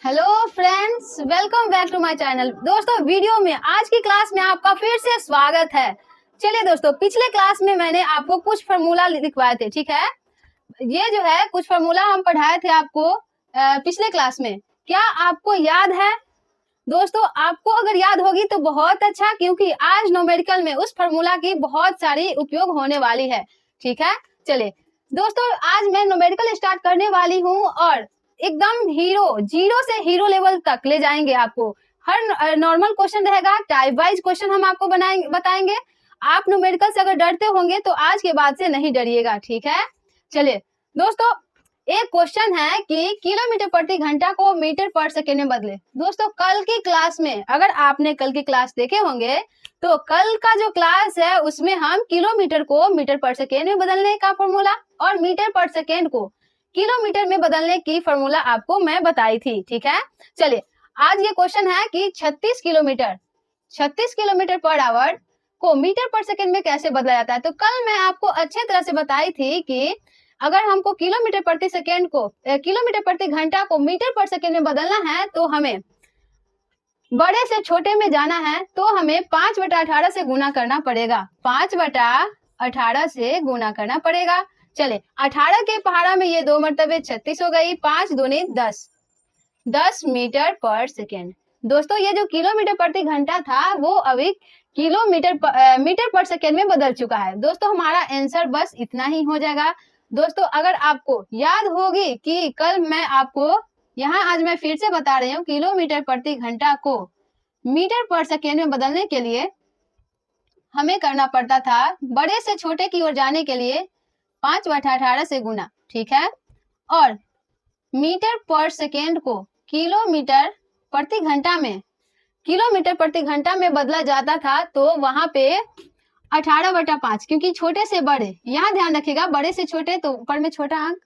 Hello friends, welcome back to my channel. दोस्तों, video में आज की क्लास में आपका फिर से स्वागत है। चलिए दोस्तों, पिछले क्लास में मैंने आपको कुछ फार्मूला लिखवाए थे, ठीक है। ये जो है कुछ फार्मूला हम पढ़ाए थे आपको पिछले क्लास में। क्या आपको याद है? दोस्तों, आपको अगर याद होगी तो बहुत अच्छा, क्योंकि आज न्यूमेरिकल में उस फार्मूला की बहुत सारी उपयोग होने वाली है, ठीक है। चलिए दोस्तों, आज मैं न्यूमेरिकल स्टार्ट करने वाली हूँ और एकदम जीरो से हीरो लेवल तक ले जाएंगे आपको। हर नॉर्मल क्वेश्चन रहेगा, टाइप वाइज क्वेश्चन हम आपको बताएंगे। आप न्यूमेरिकल से अगर डरते होंगे तो आज के बाद से नहीं डरिएगा, ठीक है। चलिए दोस्तों, एक क्वेश्चन है कि किलोमीटर प्रति घंटा को मीटर पर सेकेंड में बदले। दोस्तों, कल की क्लास में अगर आपने कल की क्लास देखे होंगे तो कल का जो क्लास है उसमें हम किलोमीटर को मीटर पर सेकेंड में बदलने का फॉर्मूला और मीटर पर सेकेंड को किलोमीटर में बदलने की फॉर्मूला आपको मैं बताई थी, ठीक है। चलिए, आज ये क्वेश्चन है कि 36 किलोमीटर पर आवर को मीटर पर सेकेंड में कैसे बदला जाता है। तो कल मैं आपको अच्छे तरह से बताई थी कि अगर हमको किलोमीटर प्रति घंटा को मीटर पर सेकेंड में बदलना है तो हमें बड़े से छोटे में जाना है, तो हमें 5/18 से गुना करना पड़ेगा। 5/18 से गुना करना पड़ेगा। चले, 18 के पहाड़ा में ये 2 मरतबे 36 हो गई। 5 दूनी 10 मीटर पर सेकेंड। दोस्तों, ये जो किलोमीटर प्रति घंटा था वो अभी मीटर पर सेकेंड में बदल चुका है। दोस्तों, हमारा आंसर बस इतना ही हो जाएगा। दोस्तों, अगर आपको याद होगी कि कल मैं आपको आज मैं फिर से बता रही हूँ, किलोमीटर प्रति घंटा को मीटर पर सेकेंड में बदलने के लिए हमें करना पड़ता था बड़े से छोटे की ओर जाने के लिए 5/18 से गुना, ठीक है। और मीटर पर सेकेंड को किलोमीटर प्रति घंटा में बदला जाता था, तो वहां पे 18/5, क्योंकि छोटे से बड़े, यहाँ ध्यान रखिएगा, बड़े से छोटे तो ऊपर में छोटा अंक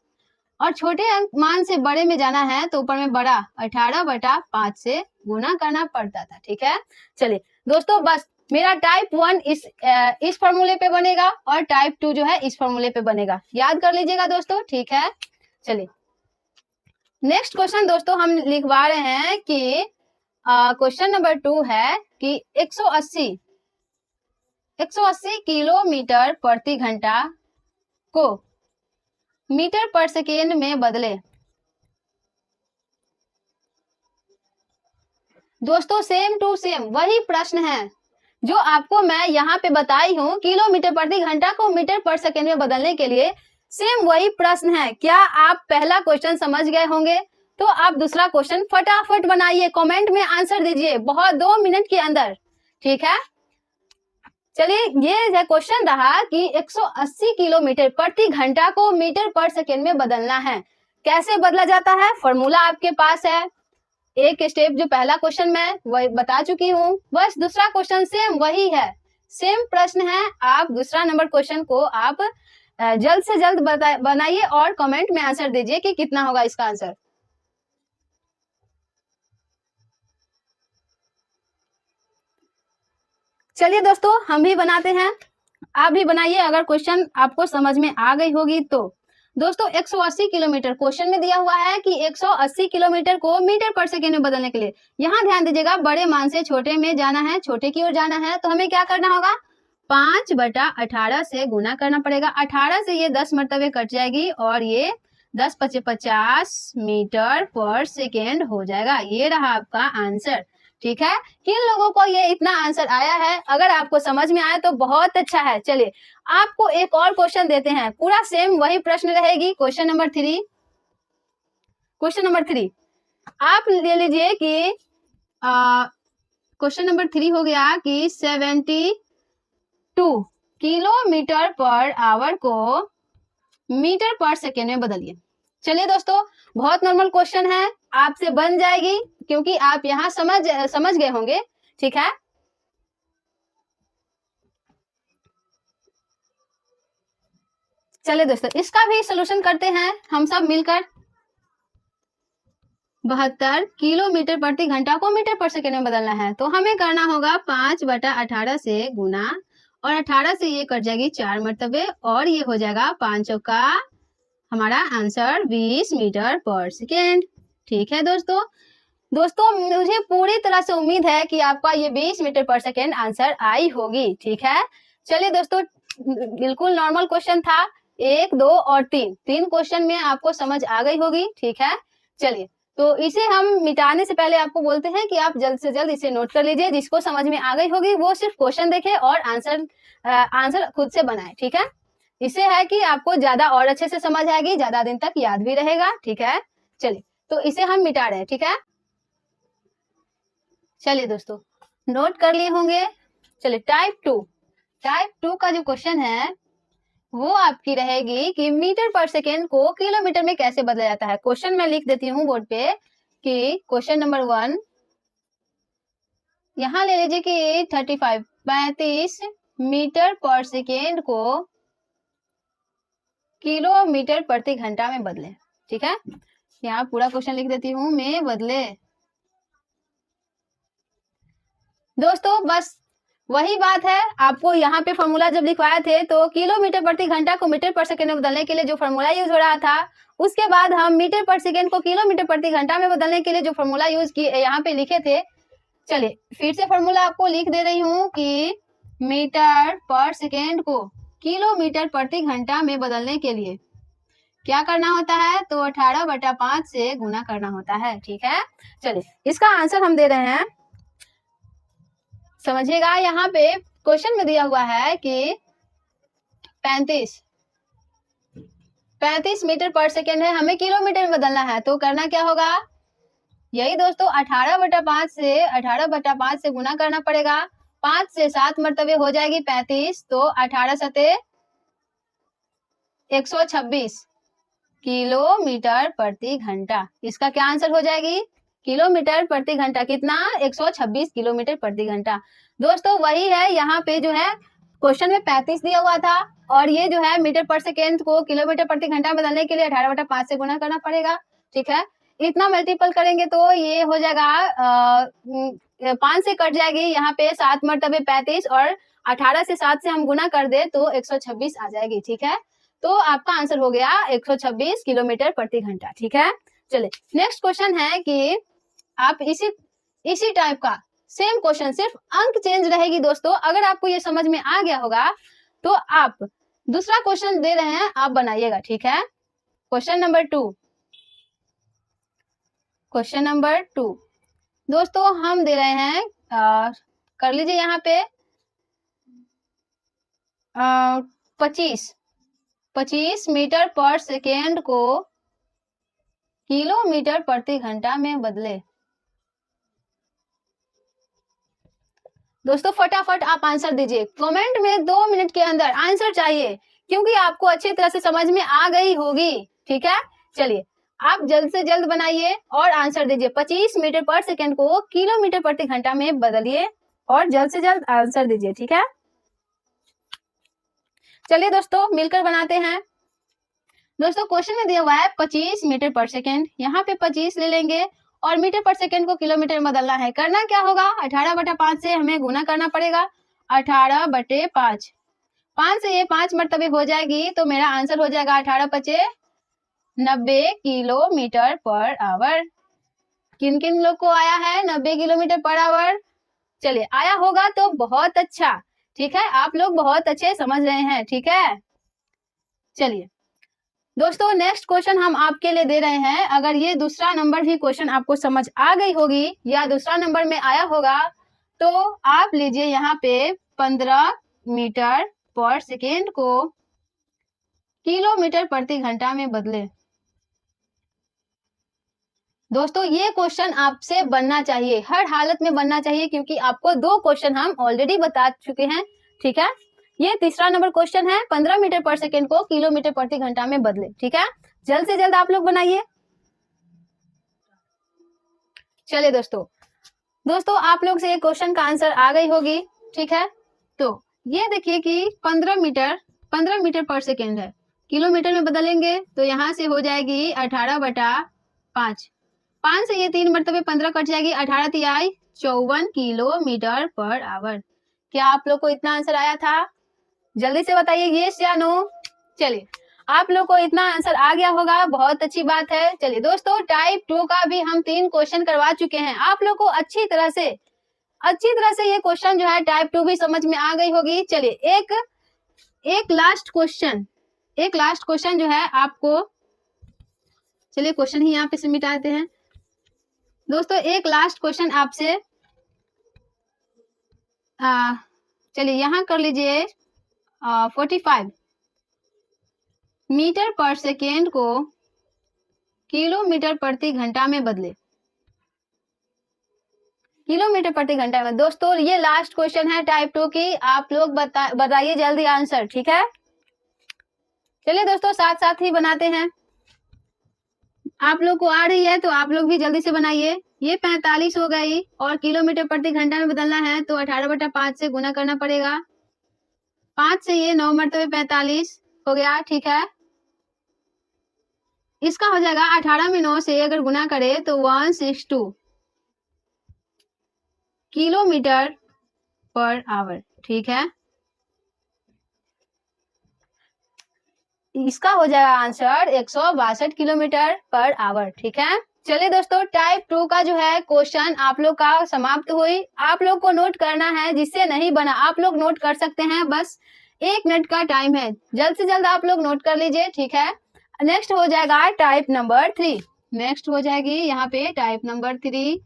और छोटे अंक मान से बड़े में जाना है तो ऊपर में बड़ा 18/5 से गुना करना पड़ता था, ठीक है। चलिए दोस्तों, बस मेरा टाइप 1 इस फॉर्मूले पे बनेगा और टाइप 2 जो है इस फॉर्मूले पे बनेगा, याद कर लीजिएगा दोस्तों, ठीक है। चलिए नेक्स्ट क्वेश्चन दोस्तों हम लिखवा रहे हैं कि क्वेश्चन नंबर 2 है कि 180 किलोमीटर प्रति घंटा को मीटर पर सेकेंड में बदले। दोस्तों, सेम टू सेम वही प्रश्न है जो आपको मैं यहाँ पे बताई हूँ, किलोमीटर प्रति घंटा को मीटर पर सेकेंड में बदलने के लिए सेम वही प्रश्न है। क्या आप पहला क्वेश्चन समझ गए होंगे? तो आप दूसरा क्वेश्चन फटाफट बनाइए, कमेंट में आंसर दीजिए बहुत 2 मिनट के अंदर, ठीक है। चलिए, ये क्वेश्चन रहा कि 180 किलोमीटर प्रति घंटा को मीटर पर सेकेंड में बदलना है। कैसे बदला जाता है? फॉर्मूला आपके पास है। एक स्टेप जो पहला क्वेश्चन मैं वही बता चुकी हूँ, बस दूसरा क्वेश्चन सेम वही है, सेम प्रश्न है। आप दूसरा नंबर क्वेश्चन को आप जल्द से जल्द बनाइए और कमेंट में आंसर दीजिए कि कितना होगा इसका आंसर। चलिए दोस्तों, हम भी बनाते हैं, आप भी बनाइए अगर क्वेश्चन आपको समझ में आ गई होगी तो। दोस्तों, 180 किलोमीटर क्वेश्चन में दिया हुआ है कि 180 किलोमीटर को मीटर पर सेकेंड में बदलने के लिए, यहाँ ध्यान दीजिएगा, बड़े मान से छोटे में जाना है, छोटे की ओर जाना है, तो हमें क्या करना होगा? 5/18 से गुना करना पड़ेगा। 18 से ये 10 मरतबे कट जाएगी और ये 10×5 = 50 मीटर पर सेकेंड हो जाएगा। ये रहा आपका आंसर, ठीक है। किन लोगों को ये इतना आंसर आया है? अगर आपको समझ में आया तो बहुत अच्छा है। चलिए, आपको एक और क्वेश्चन देते हैं, पूरा सेम वही प्रश्न रहेगी। क्वेश्चन नंबर 3 आप ले लीजिए कि क्वेश्चन नंबर 3 हो गया कि 72 किलोमीटर पर आवर को मीटर पर सेकेंड में बदलिए। चलिए दोस्तों, बहुत नॉर्मल क्वेश्चन है, आपसे बन जाएगी क्योंकि आप यहाँ समझ गए होंगे, ठीक है। चलिए दोस्तों, इसका भी सोल्यूशन करते हैं हम सब मिलकर। 72 किलोमीटर प्रति घंटा को मीटर पर सेकेंड में बदलना है, तो हमें करना होगा 5/18 से गुना, और 18 से ये कट जाएगी 4 मरतबे और ये हो जाएगा 5 हमारा आंसर 20 मीटर पर सेकेंड, ठीक है दोस्तों। दोस्तों मुझे पूरी तरह से उम्मीद है कि आपका ये 20 मीटर पर सेकेंड आंसर आई होगी, ठीक है। चलिए दोस्तों, बिल्कुल नॉर्मल क्वेश्चन था, 1, 2 और 3 क्वेश्चन में आपको समझ आ गई होगी, ठीक है। चलिए, तो इसे हम मिटाने से पहले आपको बोलते हैं कि आप जल्द से जल्द इसे नोट कर लीजिए। जिसको समझ में आ गई होगी वो सिर्फ क्वेश्चन देखे और आंसर खुद से बनाए, ठीक है। इससे है कि आपको ज्यादा और अच्छे से समझ आएगी, ज्यादा दिन तक याद भी रहेगा, ठीक है। चलिए, तो इसे हम मिटा रहे हैं, ठीक है। चलिए दोस्तों, नोट कर लिए होंगे। चलिए, टाइप 2 का जो क्वेश्चन है वो आपकी रहेगी कि मीटर पर सेकेंड को किलोमीटर में कैसे बदला जाता है। क्वेश्चन मैं लिख देती हूँ बोर्ड पे कि क्वेश्चन नंबर 1, यहाँ ले लीजिए कि 35 मीटर पर सेकेंड को किलोमीटर प्रति घंटा में बदले, ठीक है। यहाँ पूरा क्वेश्चन लिख देती हूँ, में बदले। दोस्तों बस वही बात है, आपको यहाँ पे फॉर्मूला जब लिखवाए थे तो किलोमीटर प्रति घंटा को मीटर पर सेकेंड में बदलने के लिए जो फॉर्मूला यूज हो रहा था, उसके बाद हम मीटर पर सेकेंड को किलोमीटर प्रति घंटा में बदलने के लिए जो फॉर्मूला यूज किए यहाँ पे लिखे थे। चलिए फिर से फॉर्मूला आपको लिख दे रही हूँ कि मीटर पर सेकेंड को किलोमीटर प्रति घंटा में बदलने के लिए क्या करना होता है, तो 18/5 से गुना करना होता है, ठीक है। चलिए, इसका आंसर हम दे रहे हैं, समझिएगा। यहाँ पे क्वेश्चन में दिया हुआ है कि 35 मीटर पर सेकेंड है, हमें किलोमीटर में बदलना है, तो करना क्या होगा, यही दोस्तों 18/5 से गुना करना पड़ेगा। 5 से 7 मरतबे हो जाएगी 35, तो 18 सते 126 किलोमीटर प्रति घंटा। इसका क्या आंसर हो जाएगी, किलोमीटर प्रति घंटा कितना, 126 किलोमीटर प्रति घंटा। दोस्तों वही है, यहाँ पे जो है क्वेश्चन में 35 दिया हुआ था और ये जो है मीटर पर सेकेंड को किलोमीटर प्रति घंटा बदलने के लिए 18/5 से गुना करना पड़ेगा, ठीक है। इतना मल्टीपल करेंगे तो ये हो जाएगा 5 से कट जाएगी, यहाँ पे 7 मरतबे 35 और 18 से 7 से हम गुना कर दे तो 126 आ जाएगी, ठीक है। तो आपका आंसर हो गया 126 किलोमीटर प्रति घंटा, ठीक है। चलिए नेक्स्ट क्वेश्चन है कि आप इसी टाइप का सेम क्वेश्चन, सिर्फ अंक चेंज रहेगी दोस्तों। अगर आपको ये समझ में आ गया होगा तो आप दूसरा क्वेश्चन दे रहे हैं, आप बनाइएगा, ठीक है। क्वेश्चन नंबर 2 दोस्तों हम दे रहे हैं, कर लीजिए यहाँ पे 25 मीटर पर सेकेंड को किलोमीटर प्रति घंटा में बदले। दोस्तों फटाफट आप आंसर दीजिए, कमेंट में 2 मिनट के अंदर आंसर चाहिए, क्योंकि आपको अच्छी तरह से समझ में आ गई होगी, ठीक है। चलिए आप जल्द से जल्द बनाइए और आंसर दीजिए। 25 मीटर पर सेकेंड को किलोमीटर प्रति घंटा में बदलिए और जल्द से जल्द आंसर दीजिए, ठीक है। चलिए दोस्तों मिलकर बनाते हैं। दोस्तों क्वेश्चन में दिया हुआ है 25 मीटर पर सेकेंड, यहाँ पे 25 ले लेंगे और मीटर पर सेकेंड को किलोमीटर में बदलना है। करना क्या होगा, 18/5 से हमें गुना करना पड़ेगा। 18/5, 5 से ये 5 मरतबे हो जाएगी, तो मेरा आंसर हो जाएगा 18×5 = 90 किलोमीटर पर आवर। किन किन लोग को आया है 90 किलोमीटर पर आवर? चलिए आया होगा तो बहुत अच्छा, ठीक है, आप लोग बहुत अच्छे समझ रहे हैं, ठीक है। चलिए दोस्तों नेक्स्ट क्वेश्चन हम आपके लिए दे रहे हैं। अगर ये दूसरा नंबर भी क्वेश्चन आपको समझ आ गई होगी या दूसरा नंबर में आया होगा तो आप लीजिए यहाँ पे 15 मीटर पर सेकेंड को किलोमीटर प्रति घंटा में बदले। दोस्तों ये क्वेश्चन आपसे बनना चाहिए, हर हालत में बनना चाहिए, क्योंकि आपको 2 क्वेश्चन हम ऑलरेडी बता चुके हैं, ठीक है। ये तीसरा नंबर क्वेश्चन है, 15 मीटर पर सेकेंड को किलोमीटर प्रति घंटा में बदले, ठीक है। जल्द से जल्द आप लोग बनाइए। चलिए दोस्तों आप लोग से ये क्वेश्चन का आंसर आ गई होगी, ठीक है। तो ये देखिए कि 15 मीटर पर सेकेंड है, किलोमीटर में बदलेंगे तो यहाँ से हो जाएगी 18/5, 5 से ये 3 मरतबे 15 कट जाएगी, 18 तिहाई 54 किलोमीटर पर आवर। क्या आप लोग को इतना आंसर आया था? जल्दी से बताइए येस या नो। चलिए आप लोग को इतना आंसर आ गया होगा, बहुत अच्छी बात है। चलिए दोस्तों, टाइप 2 का भी हम 3 क्वेश्चन करवा चुके हैं। आप लोग को अच्छी तरह से ये क्वेश्चन जो है टाइप 2 भी समझ में आ गई होगी। चलिए एक लास्ट क्वेश्चन जो है आपको, चलिए क्वेश्चन ही यहाँ पे से मिटाते हैं दोस्तों। एक लास्ट क्वेश्चन आपसे, चलिए यहाँ कर लीजिए। 45 मीटर पर सेकेंड को किलोमीटर प्रति घंटा में बदले। किलोमीटर प्रति घंटा में दोस्तों, ये लास्ट क्वेश्चन है टाइप 2 की। आप लोग बताइए जल्दी आंसर, ठीक है। चलिए दोस्तों, साथ साथ ही बनाते हैं। आप लोग को आ रही है तो आप लोग भी जल्दी से बनाइए। ये 45 हो गई और किलोमीटर प्रति घंटा में बदलना है तो 18/5 से गुना करना पड़ेगा। 5 से ये 9 मरतबे 45 हो गया, ठीक है। इसका हो जाएगा 18 में 9 से अगर गुना करे तो 162 किलोमीटर पर आवर, ठीक है। इसका हो जाएगा आंसर 162 किलोमीटर पर आवर, ठीक है। चलिए दोस्तों, टाइप 2 का जो है क्वेश्चन आप लोग का समाप्त हुई। आप लोग को नोट करना है, जिससे नहीं बना आप लोग नोट कर सकते हैं, बस 1 मिनट का टाइम है, जल्द से जल्द आप लोग नोट कर लीजिए, ठीक है। नेक्स्ट हो जाएगा टाइप नंबर 3। नेक्स्ट हो जाएगी यहाँ पे टाइप नंबर 3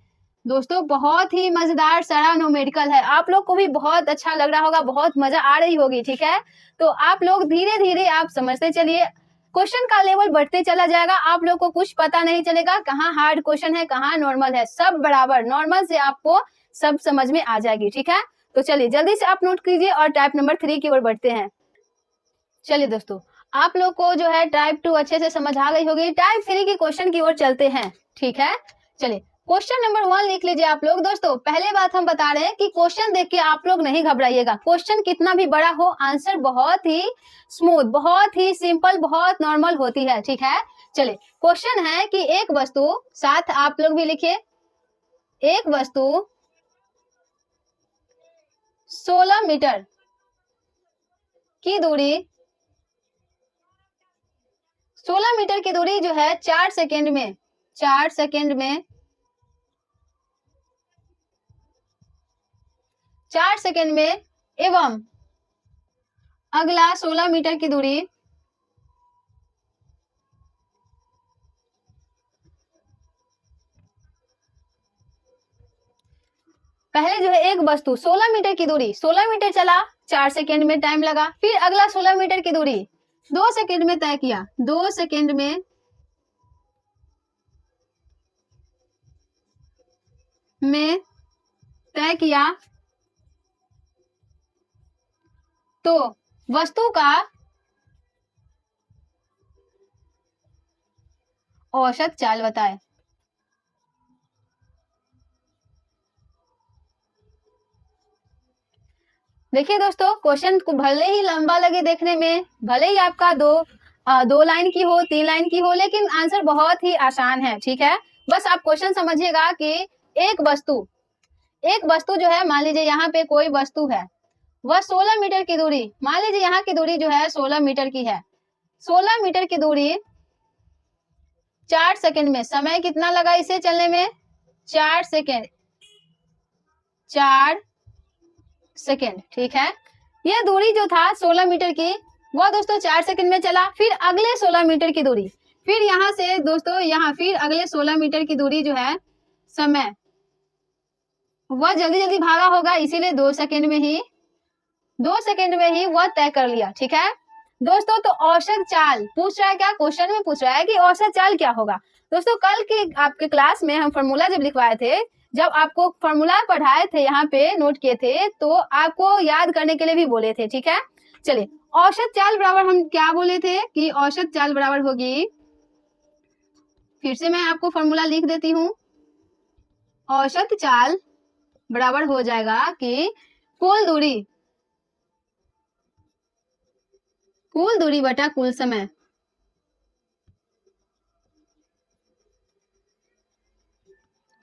दोस्तों। बहुत ही मजेदार सारा न्यूमेरिकल है, आप लोग को भी बहुत अच्छा लग रहा होगा, बहुत मजा आ रही होगी, ठीक है। तो आप लोग धीरे धीरे आप समझते चलिए, क्वेश्चन का लेवल बढ़ते चला जाएगा। आप लोग को कुछ पता नहीं चलेगा कहाँ हार्ड क्वेश्चन है, कहाँ नॉर्मल है, सब बराबर नॉर्मल से आपको सब समझ में आ जाएगी, ठीक है। तो चलिए जल्दी से आप नोट कीजिए और टाइप नंबर 3 की ओर बढ़ते हैं। चलिए दोस्तों, आप लोग को जो है टाइप 2 अच्छे से समझ आ गई होगी। टाइप 3 के क्वेश्चन की ओर चलते हैं, ठीक है। चलिए क्वेश्चन नंबर 1 लिख लीजिए आप लोग। दोस्तों पहले बात हम बता रहे हैं कि क्वेश्चन देख के आप लोग नहीं घबराइएगा। क्वेश्चन कितना भी बड़ा हो, आंसर बहुत ही स्मूथ, बहुत ही सिंपल, बहुत नॉर्मल होती है, ठीक है। चलिए क्वेश्चन है कि एक वस्तु, साथ आप लोग भी लिखिए, एक वस्तु 16 मीटर की दूरी, 16 मीटर की दूरी जो है 4 सेकेंड में 4 सेकेंड में 4 सेकेंड में, एवं अगला 16 मीटर की दूरी पहले जो है एक वस्तु 16 मीटर की दूरी, 16 मीटर चला, 4 सेकेंड में टाइम लगा। फिर अगला 16 मीटर की दूरी 2 सेकेंड में तय किया, 2 सेकेंड में तय किया, तो वस्तु का औसत चाल बताए। देखिए दोस्तों, क्वेश्चन को भले ही लंबा लगे देखने में, भले ही आपका दो लाइन की हो, 3 लाइन की हो, लेकिन आंसर बहुत ही आसान है, ठीक है। बस आप क्वेश्चन समझिएगा कि एक वस्तु जो है, मान लीजिए यहाँ पे कोई वस्तु है, वह 16 मीटर की दूरी, मान लीजिए यहाँ की दूरी जो है 16 मीटर की है, 16 मीटर की दूरी 4 सेकेंड में, समय कितना लगा इसे चलने में, 4 सेकेंड, 4 सेकेंड, ठीक है। यह दूरी जो था 16 मीटर की, वह दोस्तों 4 सेकेंड में चला। फिर अगले 16 मीटर की दूरी, फिर यहाँ से दोस्तों यहाँ फिर अगले 16 मीटर की दूरी जो है, समय वह जल्दी जल्दी भागा होगा, इसीलिए 2 सेकेंड में ही वह तय कर लिया, ठीक है दोस्तों। तो औसत चाल पूछ रहा है, क्या क्वेश्चन में पूछ रहा है कि औसत चाल क्या होगा। दोस्तों कल के आपके क्लास में हम फॉर्मूला जब लिखवाए थे, जब आपको फॉर्मूला पढ़ाए थे, यहाँ पे नोट किए थे, तो आपको याद करने के लिए भी बोले थे, ठीक है। चलिए औसत चाल बराबर हम क्या बोले थे कि औसत चाल बराबर होगी, फिर से मैं आपको फॉर्मूला लिख देती हूँ। औसत चाल बराबर हो जाएगा कि कुल दूरी बटा कुल समय,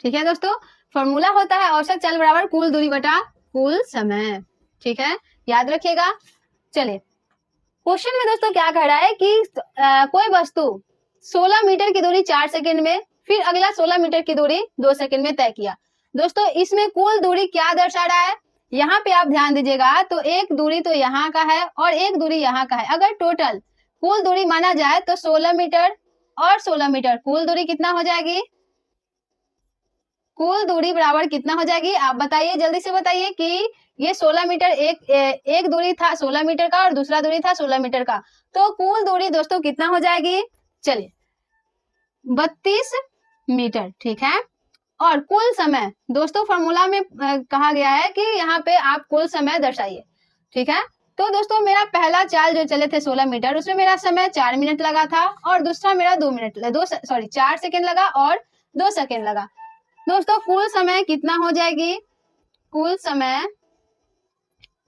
ठीक है दोस्तों। फॉर्मूला होता है औसत चाल बराबर कुल दूरी बटा कुल समय, ठीक है, याद रखिएगा। चलिए क्वेश्चन में दोस्तों क्या कह रहा है कि कोई वस्तु 16 मीटर की दूरी 4 सेकंड में, फिर अगला 16 मीटर की दूरी 2 सेकंड में तय किया। दोस्तों इसमें कुल दूरी क्या दर्शा रहा है, यहाँ पे आप ध्यान दीजिएगा तो एक दूरी तो यहाँ का है और एक दूरी यहाँ का है। अगर टोटल कुल दूरी माना जाए तो 16 मीटर और 16 मीटर, कुल दूरी कितना हो जाएगी, कुल दूरी बराबर कितना हो जाएगी, आप बताइए, जल्दी से बताइए कि ये 16 मीटर एक दूरी था 16 मीटर का और दूसरा दूरी था 16 मीटर का, तो कुल दूरी दोस्तों कितना हो जाएगी, चलिए 32 मीटर। ठीक है, और कुल समय दोस्तों फॉर्मूला में कहा गया है कि यहाँ पे आप कुल समय दर्शाइए। ठीक है, तो दोस्तों मेरा पहला चाल जो चले थे 16 मीटर, उसमें मेरा समय 4 मिनट लगा था और दूसरा मेरा 4 सेकेंड लगा और 2 सेकेंड लगा। दोस्तों कुल समय कितना हो जाएगी, कुल समय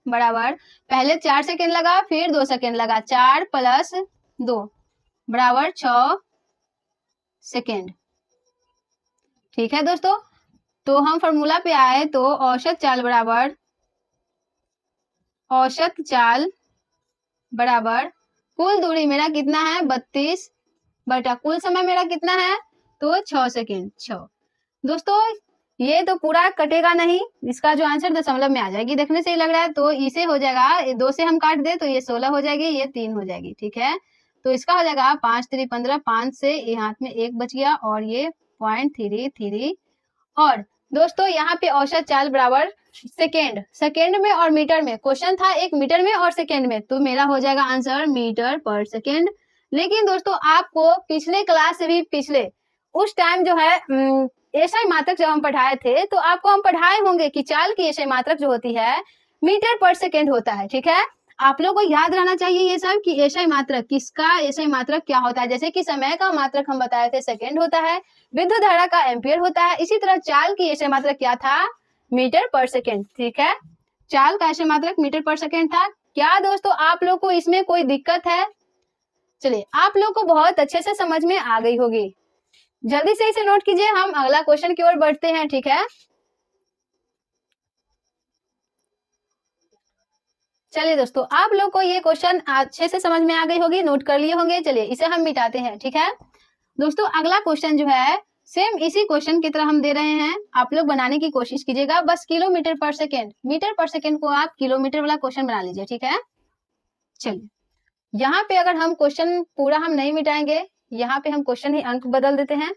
बराबर पहले 4 सेकेंड लगा फिर 2 सेकेंड लगा, 4 प्लस 2 बराबर 6 सेकेंड। ठीक है दोस्तों, तो हम फॉर्मूला पे आए तो औसत चाल बराबर, औसत चाल बराबर कुल दूरी मेरा कितना है 32 बटा कुल समय मेरा कितना है तो 6 सेकेंड 6। दोस्तों ये तो पूरा कटेगा नहीं, इसका जो आंसर दशमलव में आ जाएगी, देखने से ही लग रहा है, तो इसे हो जाएगा 2 से हम काट दे तो ये 16 हो जाएगी, ये 3 हो जाएगी। ठीक है, तो इसका हो जाएगा 5 3 15, 5 से ये हाथ में 1 बच गया और ये 0.33। और दोस्तों यहाँ पे औसत चाल बराबर सेकेंड, सेकेंड में और मीटर में, क्वेश्चन था एक मीटर में और सेकेंड में, तो मेरा हो जाएगा आंसर मीटर पर सेकेंड। लेकिन दोस्तों आपको पिछले क्लास से भी पिछले उस टाइम जो है एसआई मात्रक जब हम पढ़ाए थे तो आपको हम पढ़ाए होंगे कि चाल की एसआई मात्रक जो होती है मीटर पर सेकेंड होता है। ठीक है, आप लोगों को याद रहना चाहिए ये सब कि एसआई मात्रक किसका, एसआई मात्रक क्या होता है। जैसे कि समय का मात्रक हम बताए थे सेकेंड होता है, विद्युत धारा का एम्पियर होता है, इसी तरह चाल की एसआई मात्रक क्या था, मीटर पर सेकेंड। ठीक है, चाल का एसआई मात्रक मीटर पर सेकेंड था। क्या दोस्तों आप लोग को इसमें कोई दिक्कत है, चलिए आप लोग को बहुत अच्छे से समझ में आ गई होगी, जल्दी से इसे नोट कीजिए, हम अगला क्वेश्चन की ओर बढ़ते हैं। ठीक है, चलिए दोस्तों आप लोग को ये क्वेश्चन अच्छे से समझ में आ गई होगी, नोट कर लिए होंगे, चलिए इसे हम मिटाते हैं। ठीक है दोस्तों, अगला क्वेश्चन जो है सेम इसी क्वेश्चन की तरह हम दे रहे हैं, आप लोग बनाने की कोशिश कीजिएगा, बस किलोमीटर पर सेकेंड, मीटर पर सेकेंड को आप किलोमीटर वाला क्वेश्चन बना लीजिए। ठीक है, चलिए यहाँ पे अगर हम क्वेश्चन पूरा हम नहीं मिटाएंगे, यहाँ पे हम क्वेश्चन ही अंक बदल देते हैं।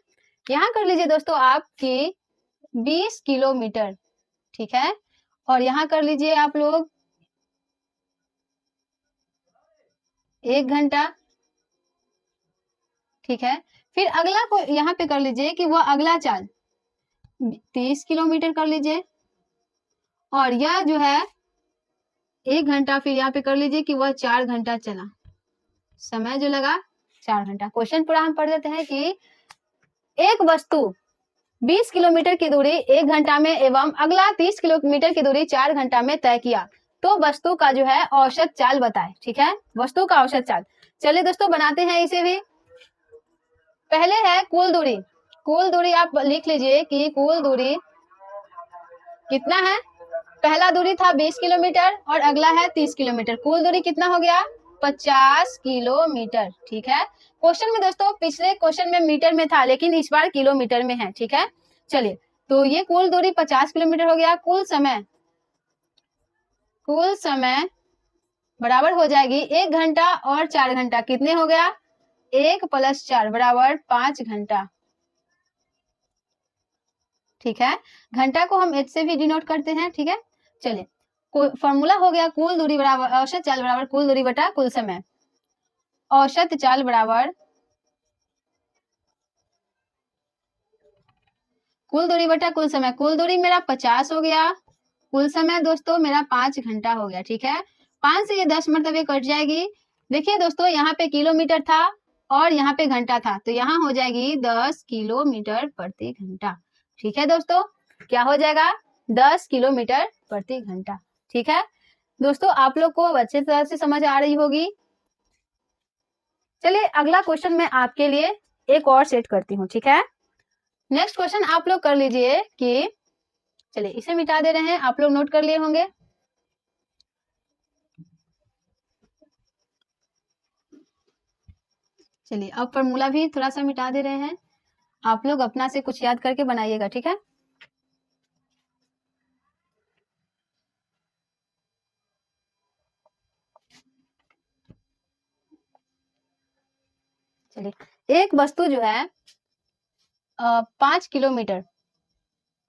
यहाँ कर लीजिए दोस्तों आपकी 20 किलोमीटर। ठीक है, और यहाँ कर लीजिए आप लोग 1 घंटा। ठीक है, फिर अगला को यहाँ पे कर लीजिए कि वह अगला चाल 30 किलोमीटर कर लीजिए, और यह जो है 1 घंटा, फिर यहाँ पे कर लीजिए कि वह 4 घंटा चला, समय जो लगा 4 घंटा। क्वेश्चन पूरा हम पढ़ देते हैं कि एक वस्तु 20 किलोमीटर की दूरी 1 घंटा में एवं अगला 30 किलोमीटर की दूरी 4 घंटा में तय किया, तो वस्तु का जो है औसत चाल बताए। ठीक है, वस्तु का औसत चाल, चलिए दोस्तों बनाते हैं इसे भी। पहले है कुल दूरी, कुल दूरी आप लिख लीजिए कि कुल दूरी कितना है, पहला दूरी था 20 किलोमीटर और अगला है 30 किलोमीटर, कुल दूरी कितना हो गया 50 किलोमीटर। ठीक है, क्वेश्चन में दोस्तों पिछले क्वेश्चन में मीटर में था लेकिन इस बार किलोमीटर में है। ठीक है, चलिए तो ये कुल दूरी 50 किलोमीटर हो गया। कुल समय, कुल समय बराबर हो जाएगी 1 घंटा और 4 घंटा, कितने हो गया 1 + 4 बराबर 5 घंटा। ठीक है, घंटा को हम एच से भी डिनोट करते हैं। ठीक है, चलिए फॉर्मूला हो गया कुल दूरी बराबर औसत चाल बराबर कुल दूरी बटा कुल समय, औसत चाल बराबर कुल दूरी बटा कुल समय, कुल दूरी मेरा 50 हो गया, कुल समय दोस्तों मेरा 5 घंटा हो गया। ठीक है, 5 से ये 10 मरतबे कट जाएगी। देखिए दोस्तों यहाँ पे किलोमीटर था और यहाँ पे घंटा था, तो यहाँ हो जाएगी 10 किलोमीटर प्रति घंटा। ठीक है दोस्तों, क्या हो जाएगा 10 किलोमीटर प्रति घंटा। ठीक है दोस्तों, आप लोग को अच्छे तरह से समझ आ रही होगी। चलिए अगला क्वेश्चन मैं आपके लिए एक और सेट करती हूँ। ठीक है, नेक्स्ट क्वेश्चन आप लोग कर लीजिए कि, चलिए इसे मिटा दे रहे हैं, आप लोग नोट कर लिए होंगे। चलिए अब फॉर्मूला भी थोड़ा सा मिटा दे रहे हैं, आप लोग अपना से कुछ याद करके बनाइएगा, ठीक है। चलिए एक वस्तु जो है 5 किलोमीटर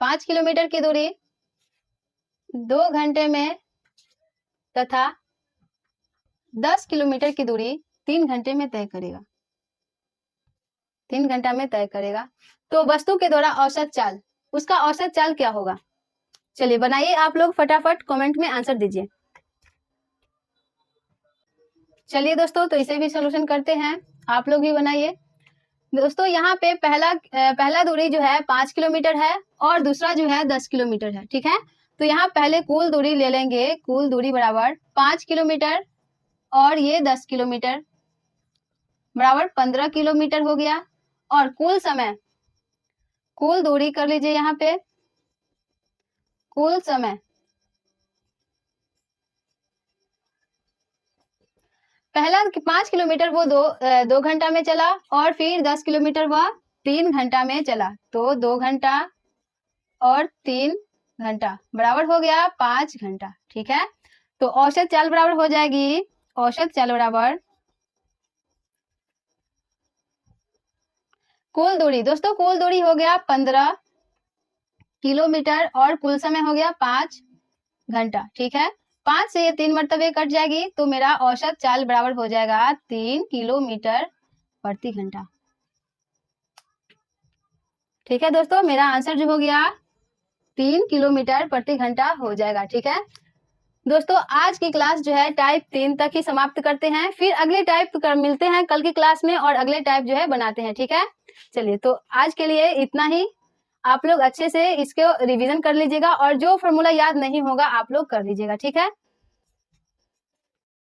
5 किलोमीटर की दूरी 2 घंटे में तथा 10 किलोमीटर की दूरी 3 घंटे में तय करेगा, 3 घंटा में तय करेगा। तो वस्तु के द्वारा औसत चाल, उसका औसत चाल क्या होगा? चलिए बनाइए आप लोग, फटाफट कमेंट में आंसर दीजिए। चलिए दोस्तों, तो इसे भी सोल्यूशन करते हैं, आप लोग भी बनाइए। दोस्तों यहाँ पे पहला दूरी जो है 5 किलोमीटर है और दूसरा जो है 10 किलोमीटर है, ठीक है। तो यहाँ पहले कुल दूरी ले लेंगे, कुल दूरी बराबर 5 किलोमीटर और ये 10 किलोमीटर बराबर 15 किलोमीटर हो गया। और कुल समय, कुल दूरी कर लीजिए यहाँ पे, कुल समय पहला 5 किलोमीटर वो दो घंटा में चला और फिर 10 किलोमीटर वह 3 घंटा में चला। तो 2 घंटा और 3 घंटा बराबर हो गया 5 घंटा, ठीक है। तो औसत चाल बराबर हो जाएगी, औसत चाल बराबर कुल दूरी। दोस्तों कुल दूरी हो गया 15 किलोमीटर और कुल समय हो गया 5 घंटा, ठीक है। 5 से ये 3 मरतबे कट जाएगी तो मेरा औसत चाल बराबर हो जाएगा 3 किलोमीटर प्रति घंटा, ठीक है। दोस्तों मेरा आंसर जो हो गया 3 किलोमीटर प्रति घंटा हो जाएगा, ठीक है। दोस्तों आज की क्लास जो है टाइप 3 तक ही समाप्त करते हैं, फिर अगले टाइप मिलते हैं कल की क्लास में और अगले टाइप जो है बनाते हैं, ठीक है। चलिए तो आज के लिए इतना ही, आप लोग अच्छे से इसको रिवीजन कर लीजिएगा और जो फॉर्मूला याद नहीं होगा आप लोग कर लीजिएगा, ठीक है।